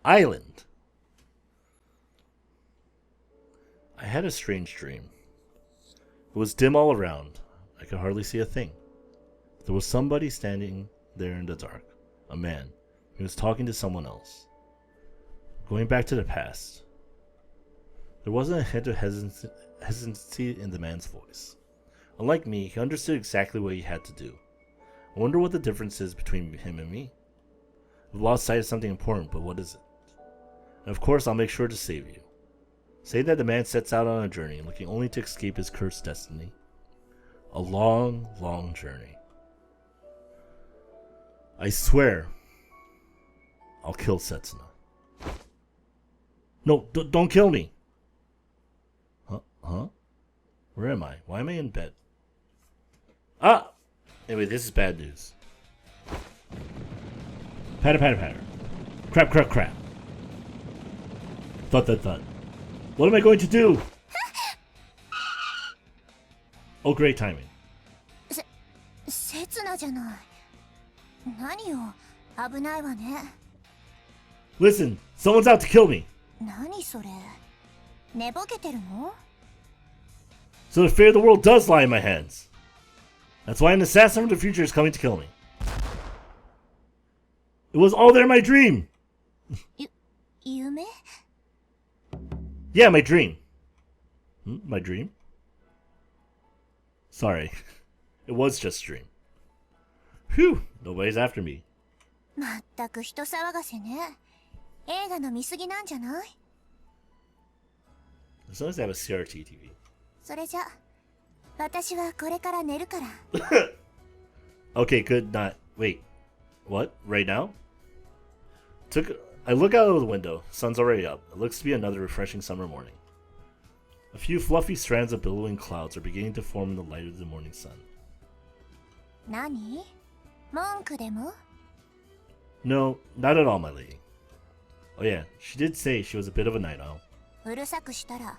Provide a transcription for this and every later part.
Island. I had a strange dream. It was dim all around. I could hardly see a thing. There was somebody standing there in the dark. A man. He was talking to someone else. Going back to the past. There wasn't a hint of hesitancy in the man's voice. Unlike me, he understood exactly what he had to do. I wonder what the difference is between him and me. I've lost sight of something important, but what is it? And of course, I'll make sure to save you. Say that the man sets out on a journey, looking only to escape his cursed destiny. A long, long journey. I swear, I'll kill Setsuna. No, don't kill me! Huh? Where am I? Why am I in bed? Ah! Anyway, this is bad news. Patter, patter, patter. Crap, crap, crap. Thud, thud, thud. What am I going to do? Oh, great timing. 刹那じゃない。何よ、危ないわね。Listen, someone's out to kill me. 何それ。寝ぼけてるの？ So the fate of the world does lie in my hands. That's why an assassin from the future is coming to kill me. It was all there in my dream. 夢？ Yeah, my dream. My dream? Sorry. It was just a dream. Phew, nobody's after me. まったく人騒がせね。映画の見過ぎなんじゃない？ As long as I have a CRT TV. それじゃ、私はこれから寝るから。Okay, good night. Wait. What? Right now? I look out of the window. Sun's already up. It looks to be another refreshing summer morning. A few fluffy strands of billowing clouds are beginning to form in the light of the morning sun. 何？文句でも？ No, not at all, my lady. Oh yeah, she did say she was a bit of a night owl. うるさくしたら、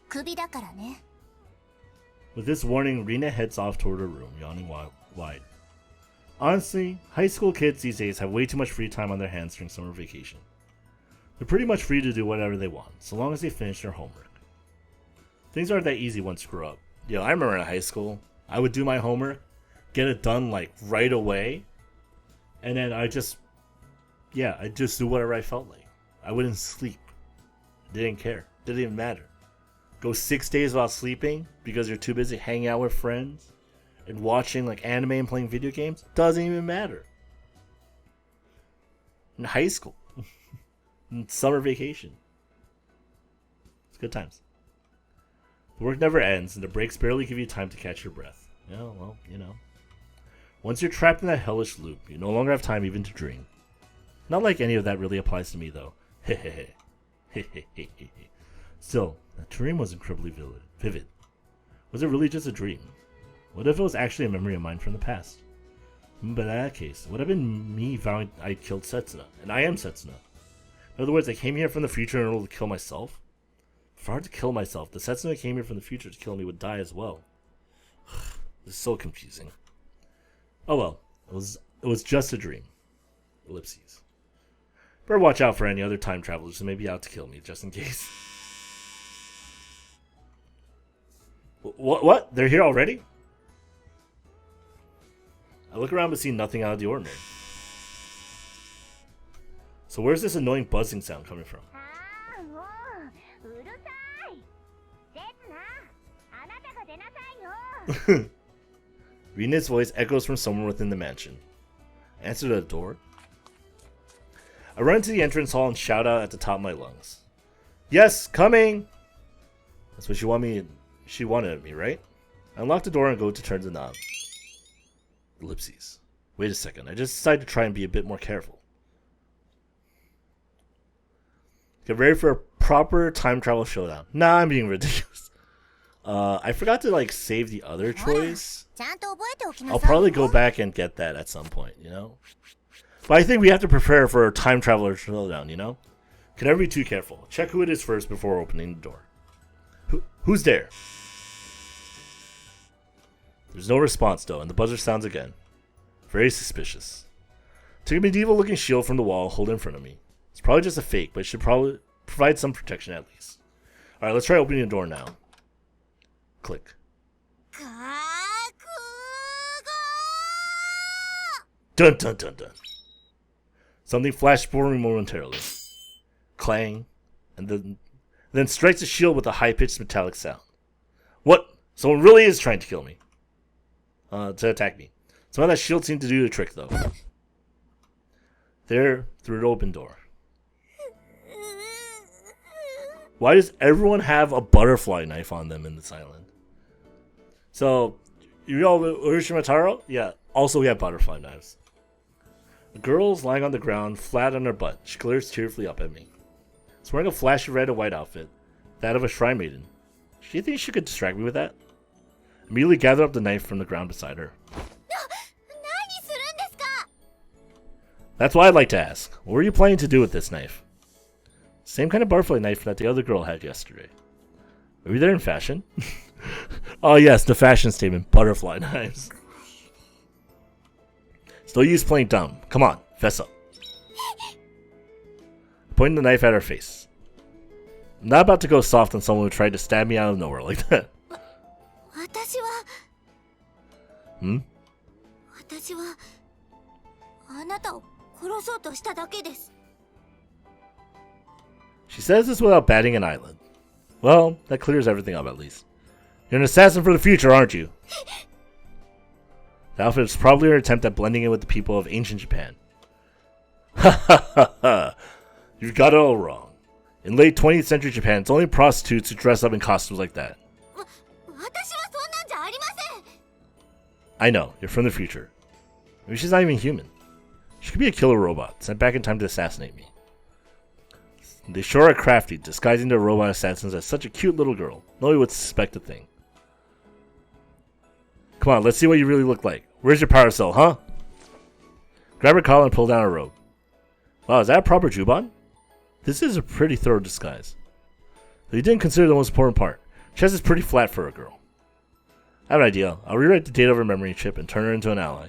クビだからね。With this warning, Rina heads off toward her room, yawning wide. Honestly, high school kids these days have way too much free time on their hands during summer vacation. They're pretty much free to do whatever they want, so long as they finish their homework. Things aren't that easy once you grow up. Yo, I remember in high school, I would do my homework, get it done like right away, and then I just do whatever I felt like. I wouldn't sleep. Didn't care. Didn't even matter. Go 6 days without sleeping because you're too busy hanging out with friends and watching like anime and playing video games. Doesn't even matter. In high school. In summer vacation. It's good times. The work never ends and the breaks barely give you time to catch your breath. Yeah, well, you know. Once you're trapped in that hellish loop, you no longer have time even to dream. Not like any of that really applies to me though. Hehehe. Still, that dream was incredibly vivid. Was it really just a dream? What if it was actually a memory of mine from the past? But in that case, would have been me vowing I killed Setsuna, and I am Setsuna. In other words, I came here from the future in order to kill myself? If I were to kill myself, the Setsuna that came here from the future to kill me would die as well. This is so confusing. Oh well, it was just a dream. Ellipses. Better watch out for any other time travelers who may be out to kill me, just in case. What? They're here already? I look around but see nothing out of the ordinary. So where's this annoying buzzing sound coming from? Rina's voice echoes from somewhere within the mansion. Answer to the door? I run into the entrance hall and shout out at the top of my lungs. Yes, coming! That's what she wanted of me, right? I unlock the door and go to turn the knob. Ellipses. Wait a second, I just decided to try and be a bit more careful. Get ready for a proper time travel showdown. Nah, I'm being ridiculous. I forgot to like save the other choice. I'll probably go back and get that at some point, you know? But I think we have to prepare for a time traveler showdown, you know? Can never be too careful. Check who it is first before opening the door. Who's there? There's no response though, and the buzzer sounds again. Very suspicious. Take a medieval looking shield from the wall, hold it in front of me. It's probably just a fake, but it should probably provide some protection at least. Alright, let's try opening the door now. Click. Dun dun dun dun. Something flashed before me momentarily. Clang. And then strikes the shield with a high-pitched metallic sound. What? Someone really is trying to kill me. To attack me. Somehow that shield seemed to do the trick, though. There, through an open door. Why does everyone have a butterfly knife on them in this island? So, you all Urushimataro? Yeah, also we have butterfly knives. The girl's lying on the ground, flat on her butt. She glares tearfully up at me. She's wearing a flashy red and white outfit, that of a shrine maiden. Do you think she could distract me with that? Immediately gather up the knife from the ground beside her. That's what I'd like to ask. What were you planning to do with this knife? Same kind of butterfly knife that the other girl had yesterday. Are we there in fashion? Oh yes, the fashion statement, butterfly knives. Still use playing dumb. Come on, fess up. Pointing the knife at her face. I'm not about to go soft on someone who tried to stab me out of nowhere like that. Hmm? She says this without batting an eyelid. Well, that clears everything up at least. You're an assassin for the future, aren't you? The outfit is probably her attempt at blending in with the people of ancient Japan. Ha ha ha ha! You've got it all wrong. In late 20th century Japan, it's only prostitutes who dress up in costumes like that. I know, you're from the future. Maybe she's not even human. She could be a killer robot, sent back in time to assassinate me. They sure are crafty, disguising their robot assassins as such a cute little girl. Nobody would suspect a thing. Come on, let's see what you really look like. Where's your power cell, huh? Grab her collar and pull down her robe. Wow, is that a proper juban? This is a pretty thorough disguise. Though you didn't consider the most important part. Chest is pretty flat for a girl. I have an idea. I'll rewrite the data of her memory chip and turn her into an ally.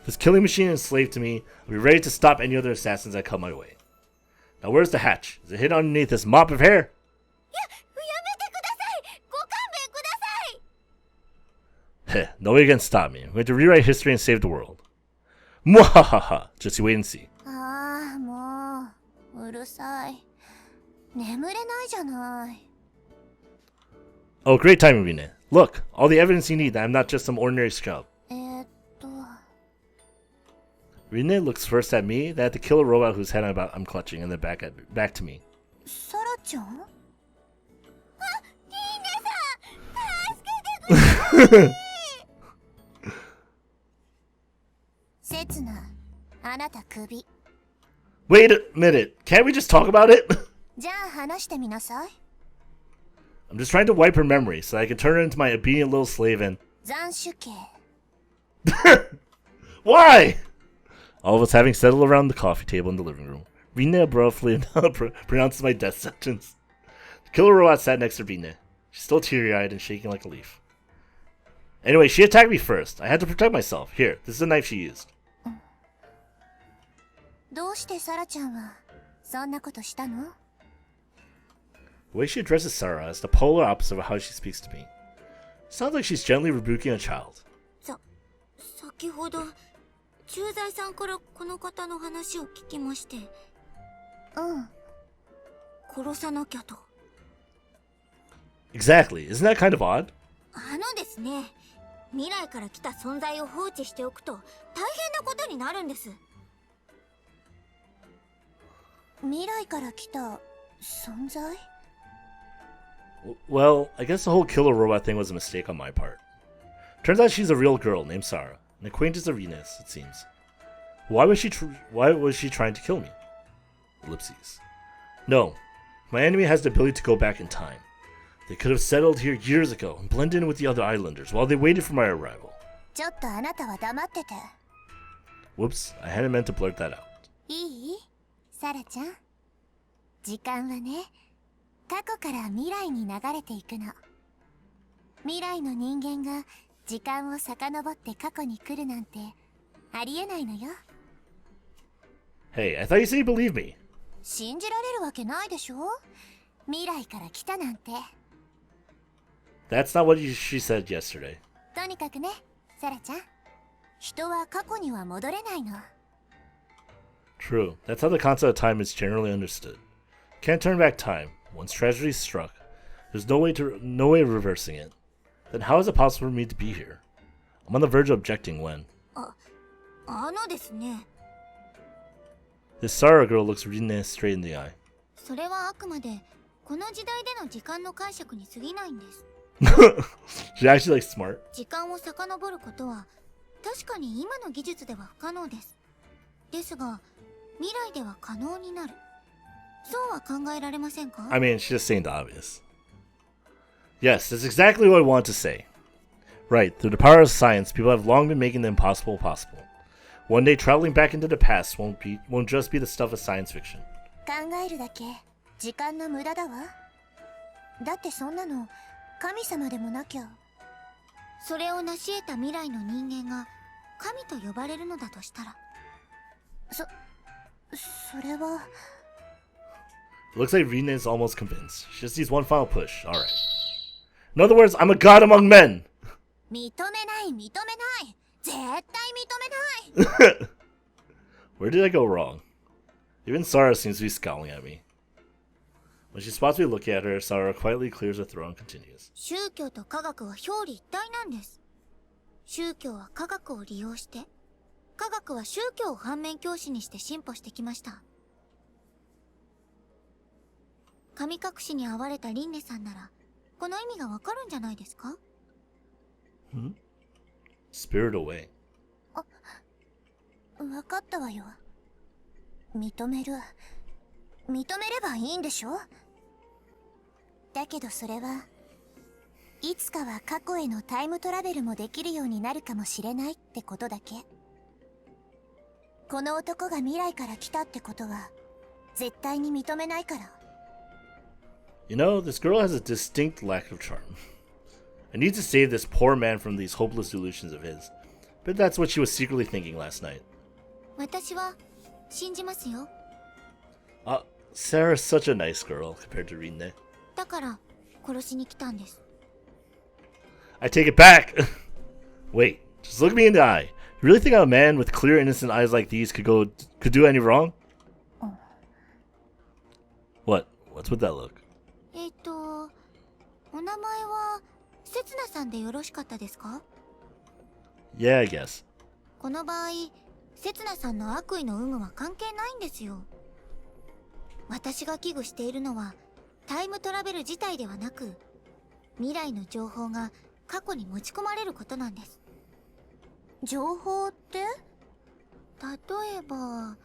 This killing machine is enslaved to me. I'll be ready to stop any other assassins that come my way. Now where's the hatch? Is it hidden underneath this mop of hair? Heh, nobody can stop me. I'm going to rewrite history and save the world. Mwahaha! Just you wait and see. Oh, great timing, Rine. Look, all the evidence you need that I'm not just some ordinary scrub. Rine looks first at me, then at the killer robot whose head I'm clutching, and then back to me. Wait a minute, can't we just talk about it? I'm just trying to wipe her memory so I can turn her into my obedient little slave and... Why? All of us having settled around the coffee table in the living room, Rina abruptly pronounces my death sentence. The killer robot sat next to Rina. She's still teary-eyed and shaking like a leaf. Anyway, she attacked me first. I had to protect myself. Here, this is the knife she used. The way she addresses Sarah is the polar opposite of how she speaks to me. Sounds like she's gently rebuking a child. Exactly, isn't that kind of odd? Well, I guess the whole killer robot thing was a mistake on my part. Turns out she's a real girl named Sarah, an acquaintance of Rina's, it seems. Why was she trying to kill me? Ellipses. No, my enemy has the ability to go back in time. They could have settled here years ago and blended in with the other islanders while they waited for my arrival. Whoops, I hadn't meant to blurt that out. 時間はね、過去から未来に流れていくの。未来の人間が時間を遡って過去に来るなんてありえないのよ。Hey, I thought you said you believed me. 信じられるわけないでしょ。未来から来たなんて。 That's not what she said yesterday. とにかくね、サラちゃん、人は過去には戻れないの。 True. That's how the concept of time is generally understood. Can't turn back time. Once tragedy struck, there's no way of reversing it. Then how is it possible for me to be here? I'm on the verge of objecting when. ですね。 This Sarah girl looks Rine straight in the eye. それはあくまでこの時代での時間の解釈に過ぎないんです。 She's actually like smart. 時間を遡ることは確かに今の技術では不可能です。ですが未来では可能になる。そうは考えられませんか？ I mean, she's just saying the obvious. Yes, that's exactly what I want to say. Right, through the power of science, people have long been making the impossible possible. One day, traveling back into the past won't just be the stuff of science fiction. 考えるだけ時間の無駄だわ。だってそんなの神様でもなきゃ。それを成し得た未来の人間が神と呼ばれるのだとしたら、それは。 It looks like Rina is almost convinced. She just needs one final push. Alright. In other words, I'm a god among men! 認めない認めない、絶対認めない。 Where did I go wrong? Even Sarah seems to be scowling at me. When she spots me looking at her, Sarah quietly clears her throat and continues. 宗教と科学は表裏一体なんです。宗教は科学を利用して、科学は宗教を反面教師にして進歩してきました。神隠しに遭われたリンネさんならこの意味がわかるんじゃないですか？ Spirit away. わかったわよ。認めればいいんでしょ？だけどそれはいつかは過去へのタイムトラベルもできるようになるかもしれないってことだけ。この男が未来から来たってことは絶対に認めないから。 You know, this girl has a distinct lack of charm. I need to save this poor man from these hopeless delusions of his. But that's what she was secretly thinking last night. 私は信じますよ。 Sarah's such a nice girl compared to Rine. だから殺しに来たんです。 I take it back! Wait, just look me in the eye. You really think a man with clear, innocent eyes like these could do any wrong? What? What's with that look? お名前はせつなさんでよろしかったですか？ Yeah, I guess. この場合、せつなさんの悪意の有無は関係ないんですよ。私が危惧しているのはタイムトラベル自体ではなく、未来の情報が過去に持ち込まれることなんです。情報って？例えば、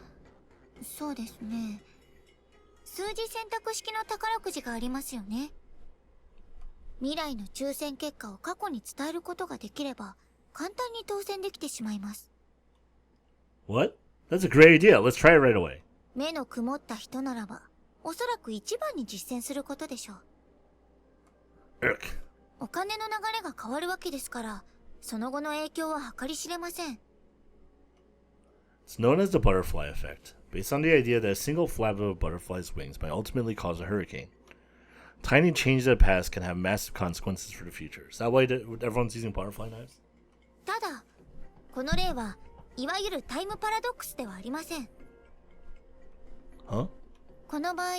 そうですね。数字選択式の宝くじがありますよね。未来の抽選結果を過去に伝えることができれば簡単に当選できてしまいます。 What? That's a great idea. Let's try it right away. 目の曇った人ならばおそらく一番に実践することでしょう。 Urk. お金の流れが変わるわけですから、その後の影響は計り知れません。 It's known as the butterfly effect, based on the idea that a single flap of a butterfly's wings might ultimately cause a hurricane. Tiny changes in the past can have massive consequences for the future. Is that why everyone's using butterfly knives? ただ、この例はいわゆるタイムパラドックスではありません。 Huh? この場合、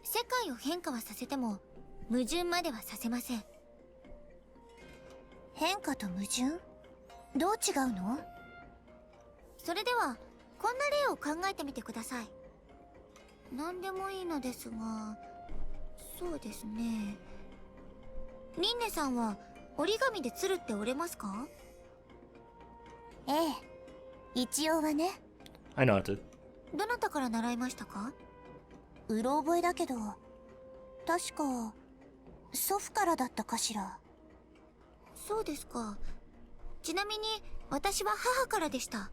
世界を変化はさせても矛盾まではさせません。変化と矛盾？どう違うの？それではこんな例を考えてみてください。何でもいいのですが、そうですね。リンネさんは折り紙で鶴って折れますか？ええ、一応はね。 I nodded. どなたから習いましたか？うろ覚えだけど、確か祖父からだったかしら。そうですか。ちなみに私は母からでした。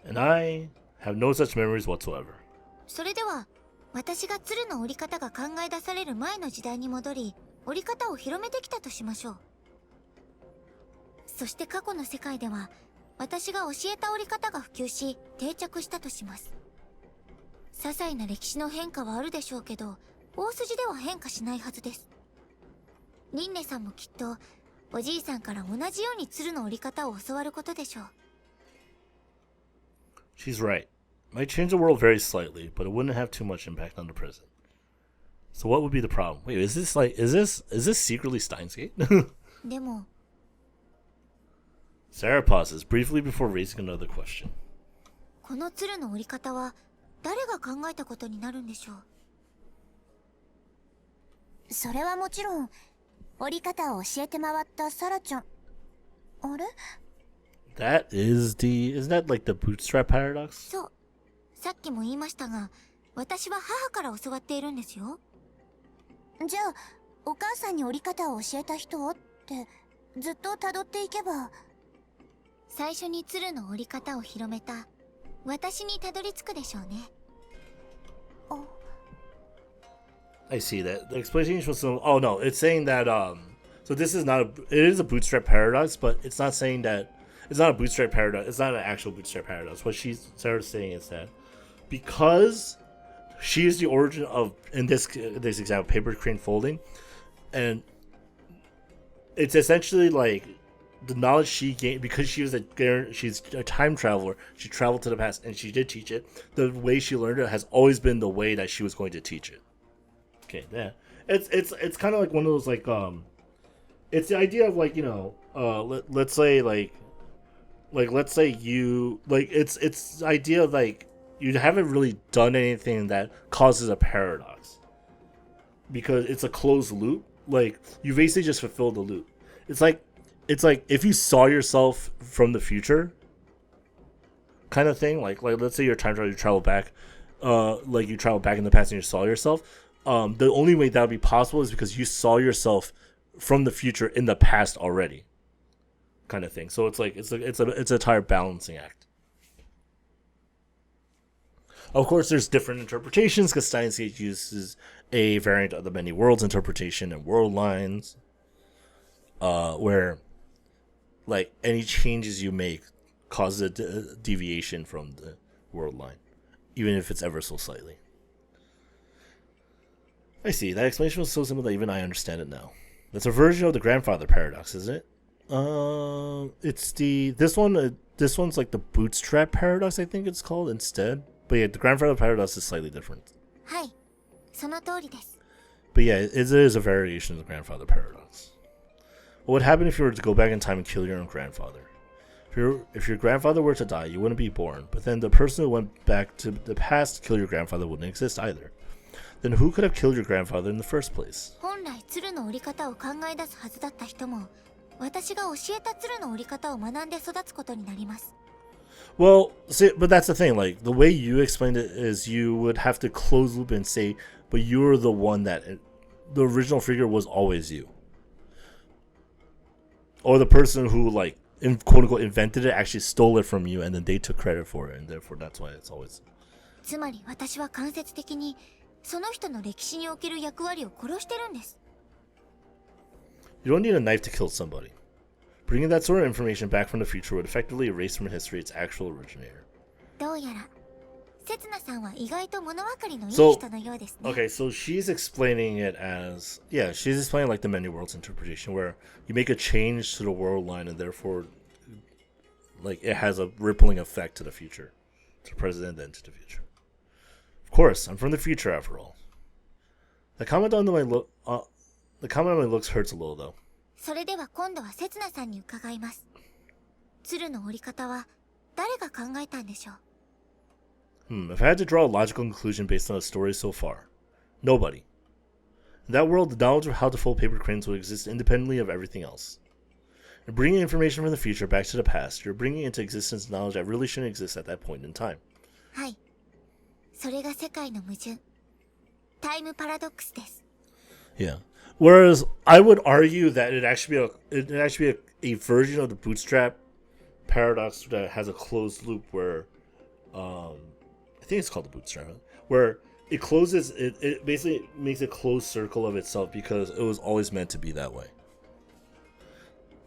And I have no such memories whatsoever. それでは私が鶴の折り方が考え出される前の時代に戻り、折り方を広めてきたとしましょう。そして過去の世界では私が教えた折り方が普及し定着したとします。些細な歴史の変化はあるでしょうけど、大筋では変化しないはずです。リンネさんもきっとおじいさんから同じように鶴の折り方を教わることでしょう。 She's right. Might change the world very slightly, but it wouldn't have too much impact on the present. So what would be the problem? Wait, is this secretly Steins Gate? でも Sarah pauses briefly before raising another question. この鶴の折り方は誰が考えたことになるんでしょう。それはもちろん折り方を教えて回ったサラちゃん。あれ？ Isn't that like the bootstrap paradox? そう。さっきも言いましたが、私は母から教わっているんですよ。じゃあ、お母さんに折り方を教えた人ってずっと辿っていけば、最初に鶴の折り方を広めた私にたどり着くでしょうね。I see that. The explanation was so. Oh no, it's saying that so this is not it is a bootstrap paradox, but it's not saying that it's not a bootstrap paradox. It's not an actual bootstrap paradox. What Sarah's saying is that because she is the origin of in this example paper crane folding, and it's essentially like the knowledge she gained because she's a time traveler. She traveled to the past and she did teach it. The way she learned it has always been the way that she was going to teach it. Okay, yeah, it's kind of like one of those like it's the idea of like, you know, let's say let's say you like it's the idea of like you haven't really done anything that causes a paradox because it's a closed loop. Like you basically just fulfilled the loop. It's like if you saw yourself from the future, kind of thing. Like let's say you're time travel, you travel back, like you travel back in the past and you saw yourself. The only way that would be possible is because you saw yourself from the future in the past already, kind of thing. So it's like it's an entire balancing act. Of course, there's different interpretations because Steins Gate uses a variant of the many worlds interpretation and world lines, where like any changes you make cause a deviation from the world line, even if it's ever so slightly. I see. That explanation was so simple that even I understand it now. That's a version of the grandfather paradox, isn't it? It's this one's like the bootstrap paradox, I think it's called instead. But yeah, the grandfather paradox is slightly different. はい、その通りです。 But yeah, it is a variation of the grandfather paradox. What would happen if you were to go back in time and kill your own grandfather? If your grandfather were to die, you wouldn't be born. But then the person who went back to the past to kill your grandfather wouldn't exist either. Then who could have killed your grandfather in the first place? 本来鶴の折り方を考え出すはずだった人も、私が教えた鶴の折り方を学んで育つことになります。 Well, see, but that's the thing. Like the way you explained it is, you would have to close loop and say, "But you're the one that the original figure was always you," or the person who like quote unquote invented it actually stole it from you, and then they took credit for it, and therefore that's why it's always. つまり私は間接的にその人の歴史における役割を殺してるんです。 You don't need a knife to kill somebody. Bringing that sort of information back from the future would effectively erase from history its actual originator. どうやら、せつなさんは意外と物分かりのいい人のようですね。Okay, so she's explaining it as, yeah, she's explaining like the many worlds interpretation, where you make a change to the world line and therefore, like it has a rippling effect to the future, to the present and then to the future. Of course, I'm from the future after all. The comment on my looks hurts a little though. それでは今度はせつなさんに伺います。鶴の折り方は誰が考えたんでしょう。 If I had to draw a logical conclusion based on the story so far, nobody. In that world, the knowledge of how to fold paper cranes would exist independently of everything else. In bringing information from the future back to the past, you're bringing into existence knowledge that really shouldn't exist at that point in time. はい。それが世界の矛盾。タイムパラドックスです。 Yeah. Whereas I would argue that it'd actually be a version of the bootstrap paradox that has a closed loop where, I think it's called the bootstrap, where it closes, it basically makes a closed circle of itself because it was always meant to be that way.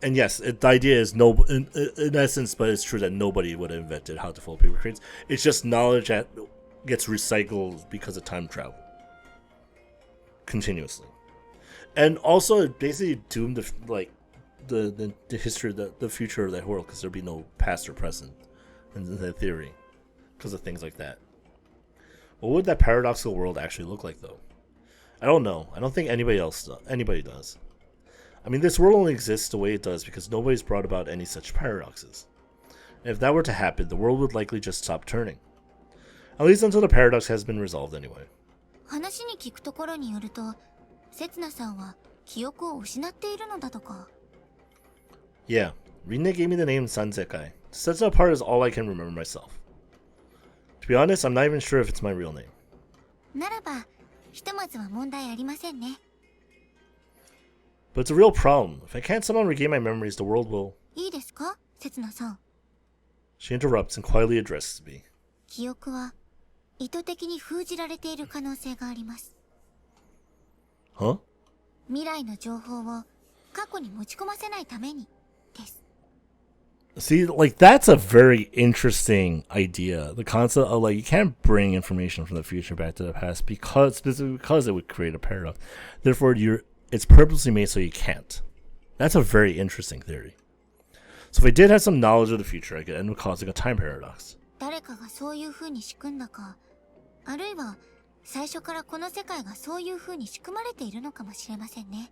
And yes, the idea is in essence, but it's true that nobody would have invented how to fold paper cranes. It's just knowledge that gets recycled because of time travel continuously, and also it basically doomed the history, the future of that world, because there'd be no past or present in that theory because of things like that. What would that paradoxical world actually look like, though? I don't know. I don't think anybody does. I mean, this world only exists the way it does because nobody's brought about any such paradoxes. And if that were to happen, the world would likely just stop turning. At least until the paradox has been resolved anyway. 話に聞くところによると、刹那さんは記憶を失っているのだとか。Yeah, Rine gave me the name Sansekai. Setsuna part is all I can remember myself. To be honest, I'm not even sure if it's my real name. ならば、ひとまずは問題ありませんね。But it's a real problem. If I can't somehow regain my memories, the world will... いいですか、刹那さん。She interrupts and quietly addresses me. 記憶は意図的に封じられている可能性があります。Huh? 未来の情報を過去に持ち込ませないためにです。See, like, that's a very interesting idea. The concept of, like, you can't bring information from the future back to the past specifically because it would create a paradox. Therefore, it's purposely made so you can't. That's a very interesting theory. So if I did have some knowledge of the future, I could end up causing a time paradox. 誰かがそういう風に仕組んだか、あるいは最初からこの世界がそういう風に仕組まれているのかもしれませんね。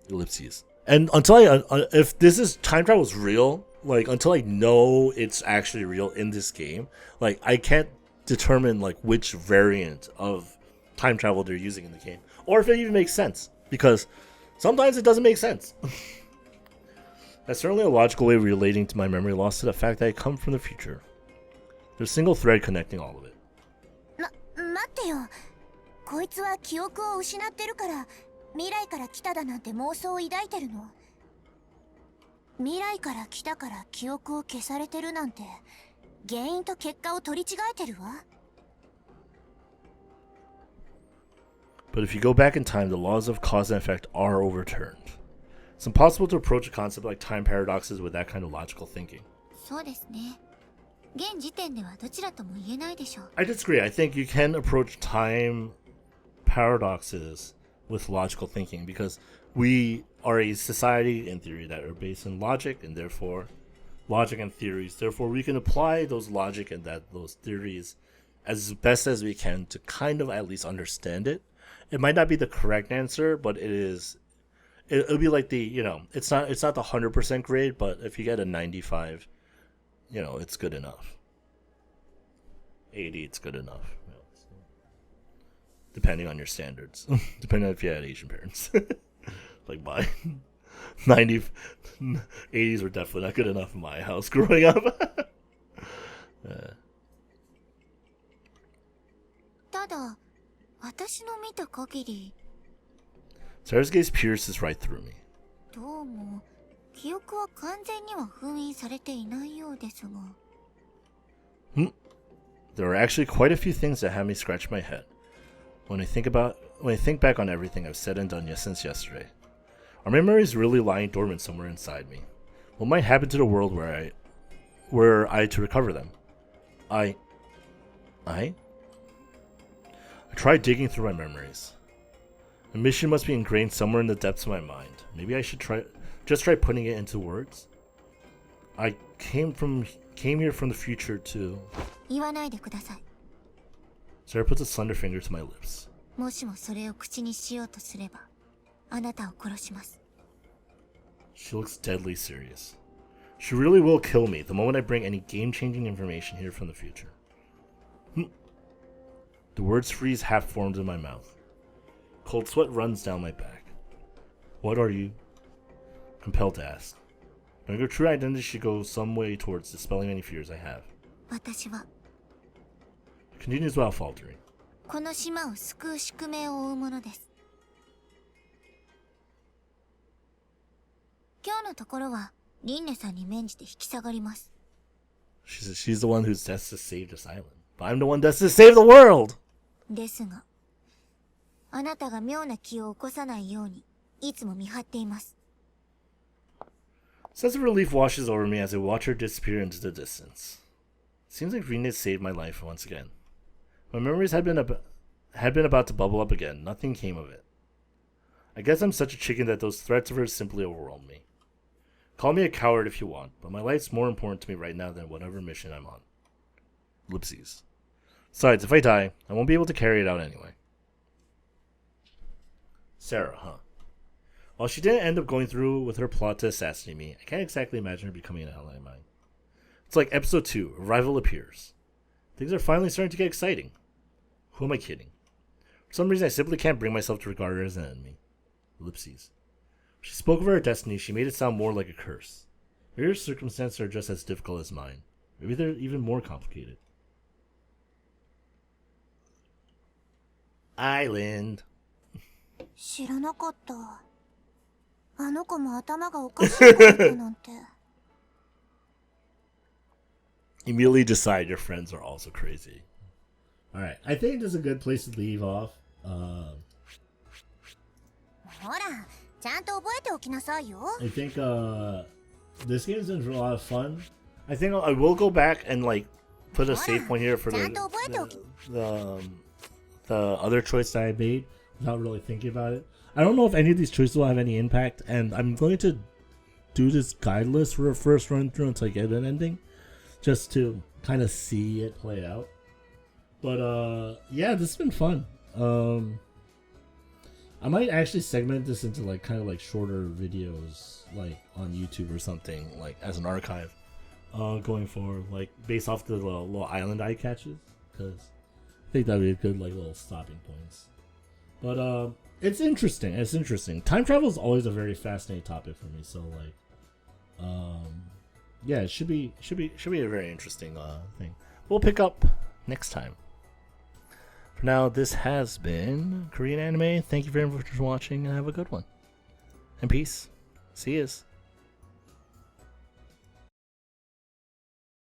Ellipses. And until if this is time travel is real, like until I know it's actually real in this game, like I can't determine like which variant of time travel they're using in the game, or if it even makes sense, because sometimes it doesn't make sense. That's certainly a logical way of relating to my memory loss to the fact that I come from the future. There's a single thread connecting all of it. 待ってよ。こいつは記憶を失ってるから。未来から来ただなんて妄想を抱いてるの。未来から来たから記憶を消されてるなんて原因と結果を取り違えてるわ。But if you go back in time, the laws of cause and effect are overturned. It's impossible to approach a concept like time paradoxes with that kind of logical thinking. そうですね。現時点ではどちらとも言えないでしょう。I disagree. I think you can approach time paradoxes with logical thinking, because we are a society in theory that are based in logic, and therefore logic and theories, therefore we can apply those logic and those theories as best as we can to kind of at least understand it. It might not be the correct answer, but it'll be like it's not the 100% grade, but if you get a 95, it's good enough. 80, it's good enough. Depending on your standards. Depending on if you had Asian parents. Like mine. 80s were definitely not good enough in my house growing up. ただ、私の見た限り。Sarah's gaze pierces right through me. どうも、記憶は完全には封印されていないようですが。There are actually quite a few things that have me scratch my head. When I think back on everything I've said and done since yesterday, are memories really lying dormant somewhere inside me? What might happen to the world were I to recover them? I tried digging through my memories. A mission must be ingrained somewhere in the depths of my mind. Maybe I should try putting it into words. I came here from the future to... 言わないでください。Sarah puts a slender finger to my lips. もしもそれを口にしようとすれば、あなたを殺します。She looks deadly serious. She really will kill me the moment I bring any game-changing information here from the future. The words freeze half-formed in my mouth. Cold sweat runs down my back. What are you? Compelled to ask. Knowing her true identity should go some way towards dispelling any fears I have. 私は Continues while faltering. この島を救う宿命を負うものです。今日のところはリンネさんに免じて引き下がります。She's the one who's destined to save this island. But I'm the one destined to save the world! ですが、あなたが妙な気を起こさないように、いつも見張っています。Sense of relief washes over me as I watch her disappear into the distance. Seems like Rena saved my life once again. My memories had been about to bubble up again. Nothing came of it. I guess I'm such a chicken that those threats of hers simply overwhelmed me. Call me a coward if you want, but my life's more important to me right now than whatever mission I'm on. Ellipses. Besides, if I die, I won't be able to carry it out anyway. Sarah, huh? While she didn't end up going through with her plot to assassinate me, I can't exactly imagine her becoming an ally of mine. It's like episode 2, a rival appears. Things are finally starting to get exciting. Who am I kidding? For some reason, I simply can't bring myself to regard her as an enemy. Ellipses. When she spoke of her destiny, she made it sound more like a curse. Maybe her circumstances are just as difficult as mine. Maybe they're even more complicated. Island. 知らなかった。あの子も頭がおかしい子だったなんて。Immediately decide your friends are also crazy. Alright, I think this is a good place to leave off. ほら、ちゃんと覚えておきなさいよ。I think this game's been a lot of fun. I think I will go back and like put a save point here for the other choice that I made without really thinking about it. I don't know if any of these choices will have any impact, and I'm going to do this guide list for a first run through until I get an ending, just to kind of see it play out. But yeah, this has been fun. I might actually segment this into like kind of like shorter videos, like on YouTube or something, like as an archive, going forward, like based off the little island eye catches, because I think that would be a good like little stopping points. But it's interesting. It's interesting. Time travel is always a very fascinating topic for me. So like, yeah, it should be a very interesting thing. We'll pick up next time. For now, this has been Korean Anime. Thank you very much for watching, and have a good one. And peace. See yous.